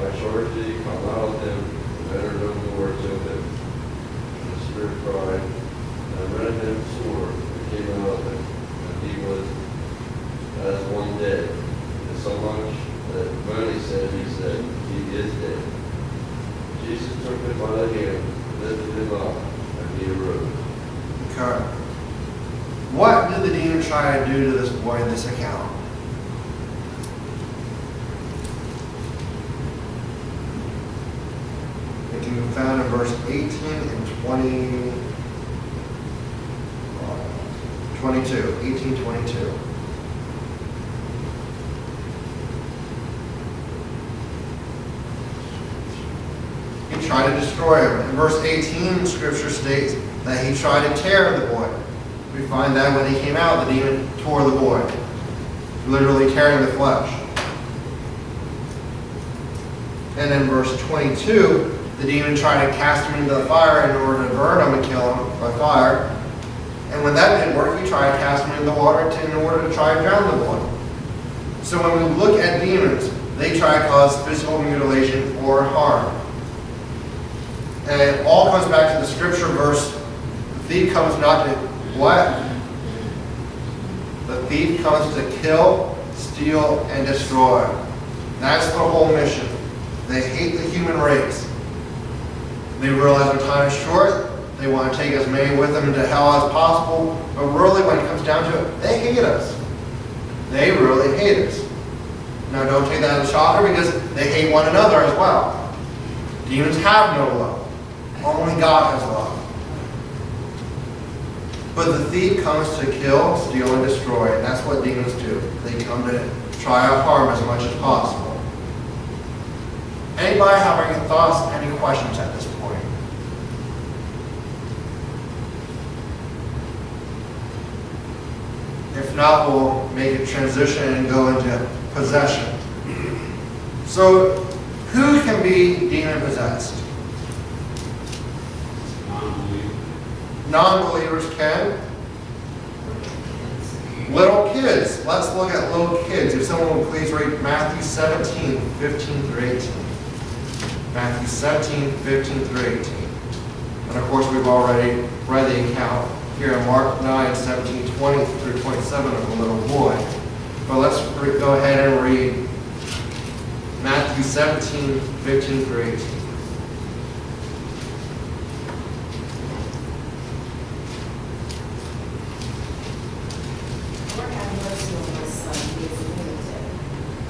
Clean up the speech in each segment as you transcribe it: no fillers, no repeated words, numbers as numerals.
I charge thee, come out of them, and enter no more till them. And the spirit cried, and I rent him sore, and came out of him, and he was as one dead. And so much that when he said, he is dead. Jesus took him by the hand, lifted him up, and he arose. Okay. What did the demon try to do to this boy in this account? It can be found in verse 18 and 22. 18:22. He tried to destroy him. In verse 18, Scripture states that he tried to tear the boy. We find that when he came out, the demon tore the boy, literally tearing the flesh. And in verse 22, the demon tried to cast him into the fire in order to burn him and kill him by fire. And when that didn't work, he tried to cast him into the water in order to try and drown the boy. So when we look at demons, they try to cause physical mutilation or harm. And it all comes back to the scripture verse, the thief comes not to what? The thief comes to kill, steal, and destroy. That's the whole mission. They hate the human race. They realize their time is short. They want to take as many with them into hell as possible. But really, when it comes down to it, they hate us. They really hate us. Now, don't take that as a shocker, because they hate one another as well. Demons have no love. Only God has love. But the thief comes to kill, steal, and destroy. And that's what demons do. They come to try to harm as much as possible. Anybody have any thoughts, any questions at this point? If not, we'll make a transition and go into possession. So, who can be demon-possessed? Non-believers can. Little kids. Let's look at little kids. If someone would please read Matthew 17, 15 through 18. Matthew 17, 15 through 18. And of course, we've already read the account here in Mark 9, 17, 20 through 27 of the little boy. But let's go ahead and read Matthew 17, 15 through 18. Lord have mercy on my son, he is a lunatic,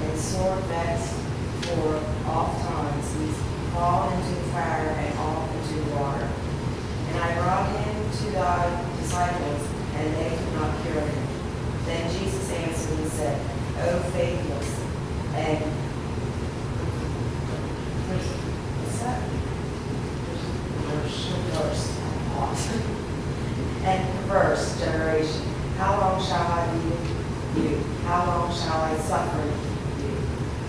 and sore vexed, for oft times he's fallen into the fire and off into the water. And I brought him to thy disciples, and they could not cure him. Then Jesus answered and said, O faithless and perverse generation, how long shall I be with you? How long shall I suffer you?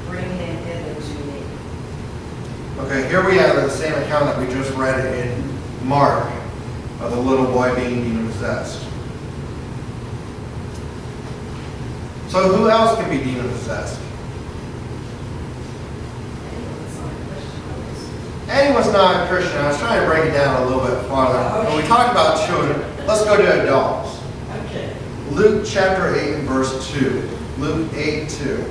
Bring him hither to me. Okay, here we have the same account that we just read in Mark of the little boy being demon-possessed. So who else can be demon-possessed? Anyone's not a Christian. I was trying to break it down a little bit farther. When we talked about children, let's go to adults. Okay. Luke chapter 8 and verse 2. Luke 8, 2.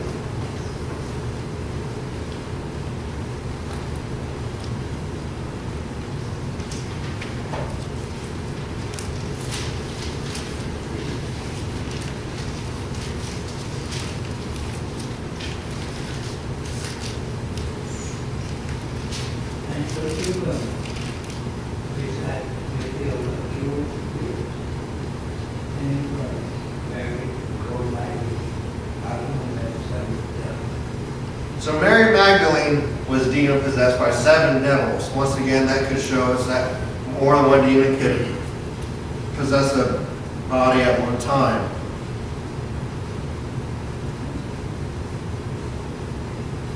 And so you decide to feel the truth and Mary go like I don't know that So Mary Magdalene was demon-possessed by 7 devils. Once again, that could show us that more than one demon could possess a body at one time.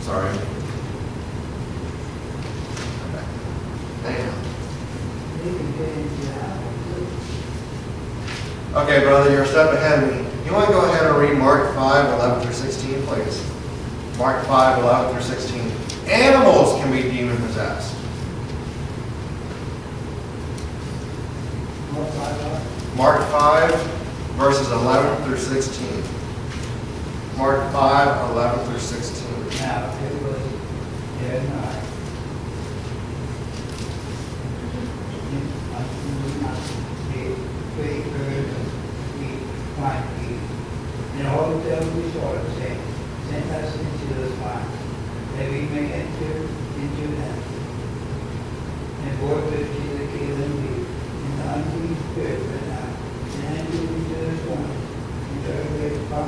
Sorry. Damn. Okay, brother, you're a step ahead of me. You want to go ahead and read Mark 5, 11 through 16, please? Mark 5, 11 through 16. Animals can be demon possessed. Mark 5, verses 11 through 16. Mark 5, 11 through 16. Now, it was dead night. We heard we might be. And all of them we saw it saying, send us into the swine, that we may enter into them. And forthwith Jesus gave them leave, and the unclean spirit went out, and entered into the swine, and turned away from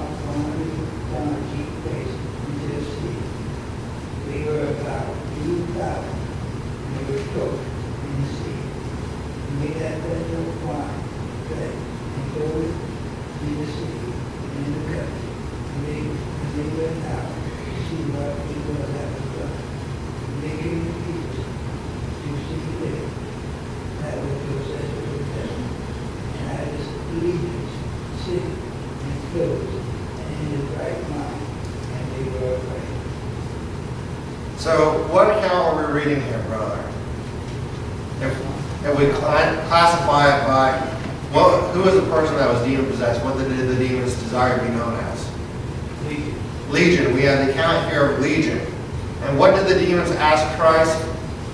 a cheap place into the sea. They were about 2,000, and they were choked in the sea. And they that fed the swine fed, and threw it in the sea, and in the country. And they went out to see what it was that was done. And they came to Jesus to see there that was possessed with the devil, and had his legions sitting and clothed, and in his right mind, and they were afraid. So, what account are we reading here, brother? If we classify it by, well, who is the person that was demon possessed? What did the demons desire to be known as? Legion. Legion. We have the account here of Legion. And what did the demons ask Christ?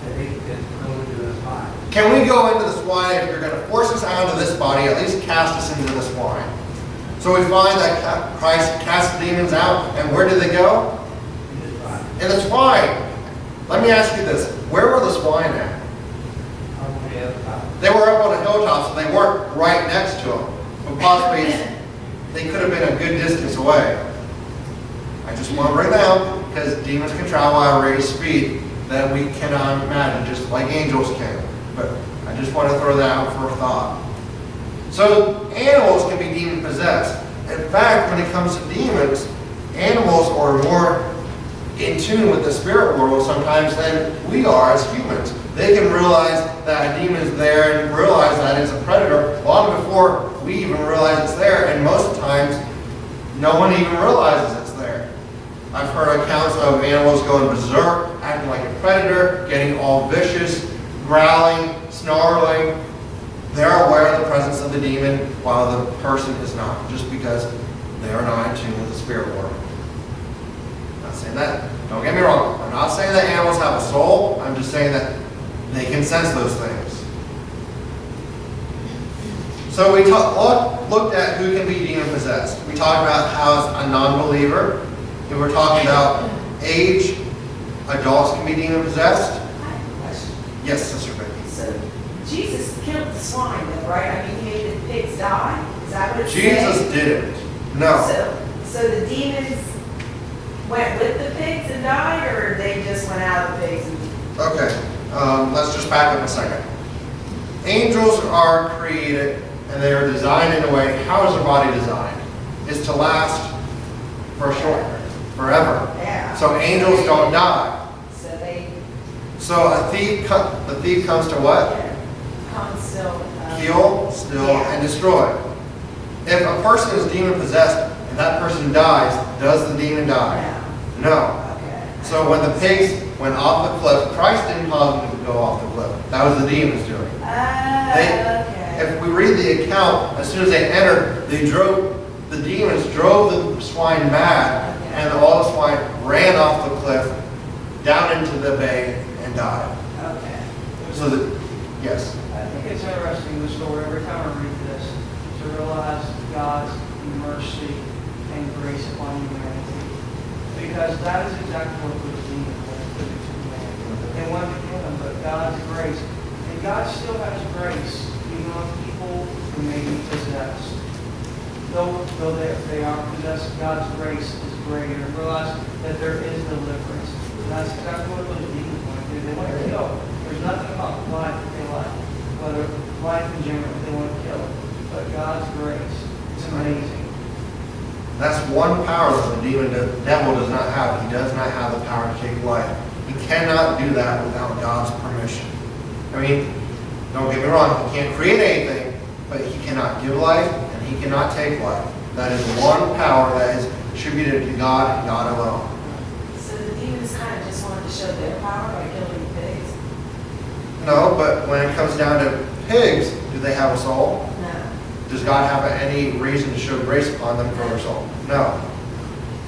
That they could go into his mind. Can we go into the swine? If you're going to force us out of this body, at least cast us into the swine. So we find that Christ cast the demons out, and where did they go? In his mind. In the swine. Let me ask you this. Where were the swine at? Up way up top. They were up on a hilltop, so they weren't right next to him. But possibly they could have been a good distance away. I just want to bring that up because demons can travel at a rate of speed that we cannot imagine, just like angels can. But I just want to throw that out for a thought. So animals can be demon possessed. In fact, when it comes to demons, animals are more in tune with the spirit world sometimes than we are as humans. They can realize that a demon is there and realize that it's a predator long before we even realize it's there, and most times no one even realizes it's there. I've heard accounts of animals going berserk, acting like a predator, getting all vicious, growling, snarling. They're aware of the presence of the demon while the person is not, just because they are not in tune with the spirit world. I'm not saying that. Don't get me wrong. I'm not saying that animals have a soul. I'm just saying that they can sense those things. So we looked at who can be demon possessed. We talked about how a non-believer. And we're talking about age. Adults can be demon possessed. I have a question. Yes, Sister Vicky. So Jesus killed the swine, though, right? I mean, he made the pigs die. Is that what it Jesus says? didn't. No. So the demons went with the pigs and died, or they just went out of the pigs and... Okay. Let's just back up a second. Angels are created and they are designed in a way. How is their body designed? Is to last for a short forever. Yeah. So angels don't die. So they... So the thief comes to what? Yeah. Come still... Kill, steal, Yeah. and destroy. If a person is demon possessed and that person dies, does the demon die? Yeah. No. Okay. So when the pigs went off the cliff, Christ didn't cause them to go off the cliff. That was the demons doing it. Okay. If we read the account, as soon as they entered, the demons drove the swine mad, and all the swine ran off the cliff, down into the bay, and died. Okay. So yes. I think it's interesting, the story, every time I read this, to realize God's mercy and grace upon humanity. Because that is exactly what was needed when it put it to man. They wanted to kill him, but God's grace. And God still has grace, even on people who may be possessed. Though they are possessed, God's grace is greater. Realize that there is deliverance. And that's exactly what those demons want to do. They want to kill. There's nothing about life that they like. Whether life in general, they want to kill. But God's grace, it's amazing. That's one power that the devil does not have. He does not have the power to take life. He cannot do that without God's permission. I mean, don't get me wrong, he can't create anything, but he cannot give life and he cannot take life. That is one power that is attributed to God and God alone. show their power by killing pigs? No, but when it comes down to pigs, do they have a soul? No. Does God have any reason to show grace upon them for their soul? No.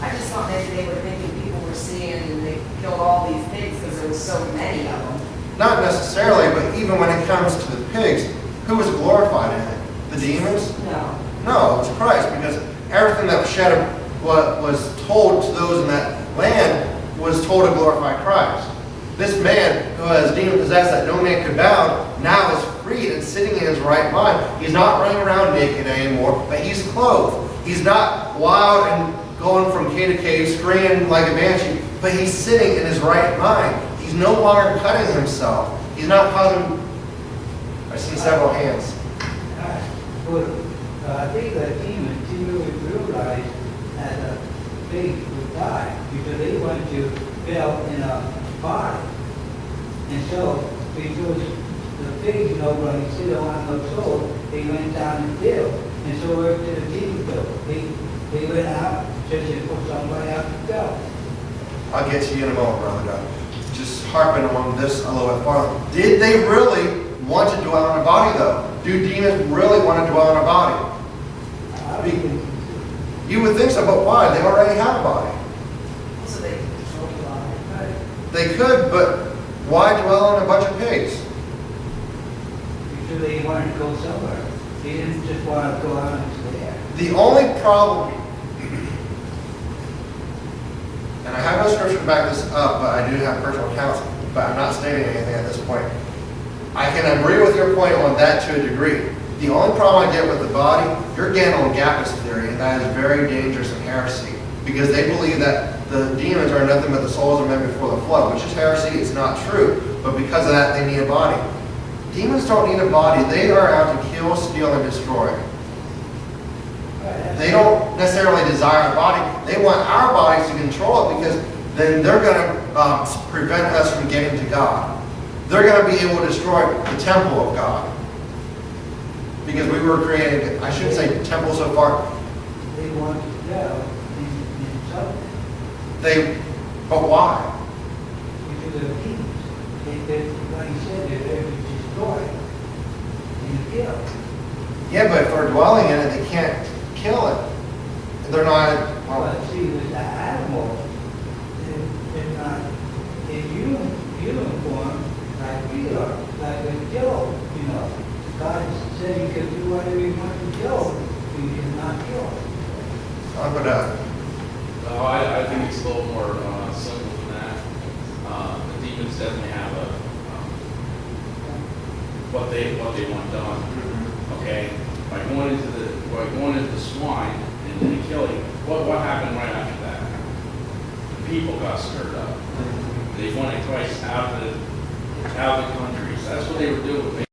I just thought maybe they were thinking people were seeing and they killed all these pigs because there was so many of them. Not necessarily, but even when it comes to the pigs, who was glorified in it? The demons? No. No, it was Christ, because everything that was shed, what was told to those in that land, was told to glorify Christ. This man who has demon possessed that no man could bound, now is freed and sitting in his right mind. He's not running around naked anymore, but he's clothed. He's not wild and going from cave to cave, screaming like a banshee, but he's sitting in his right mind. He's no longer cutting himself. He's not causing... I see several hands. I think the demons didn't really realize that a pig would die because they want to build in a body. And so, because the pigs, when they still don't have no soul, they went down and killed. And so where did the demons go? They went out searching for somebody else to go. I'll get to you in a moment, Brother Doug. Just harping on this a little bit farther. Did they really want to dwell in a body, though? Do demons really want to dwell in a body? I don't think You would think so, but why? They already have a body. So they control the body. They could, but why dwell in a bunch of pigs? because they wanted to go somewhere. They didn't just want to go out and there. The only problem, and I have no scripture to back this up, but I do have personal accounts, but I'm not stating anything at this point. I can agree with your point on that to a degree. The only problem I get with the body, you're getting on Gapus theory, and that is very dangerous and heresy, because they believe that the demons are nothing but the souls of men before the flood, which is heresy. It's not true, but because of that, they need a body. Demons don't need a body. They are out to kill, steal, and destroy. They don't necessarily desire a body. They want our bodies to control it, because then they're going to prevent us from getting to God. They're going to be able to destroy the temple of God. Because we were created, I shouldn't say temple so far. They want to go in something. But why? Because of demons. Like you said, they're there to destroy and kill. Yeah, but if they're dwelling in it, they can't kill it. They're not, But see, with the animal, they're not in uniform like we are, like with Job, God said you could do whatever you want to Job, you did not kill. I'm gonna, No, I think it's a little more simple than that. The demons definitely have what they want done. Okay, by going into the swine and then killing. What happened right after that? The people got stirred up. They wanted Christ out of the countries. That's what they were doing.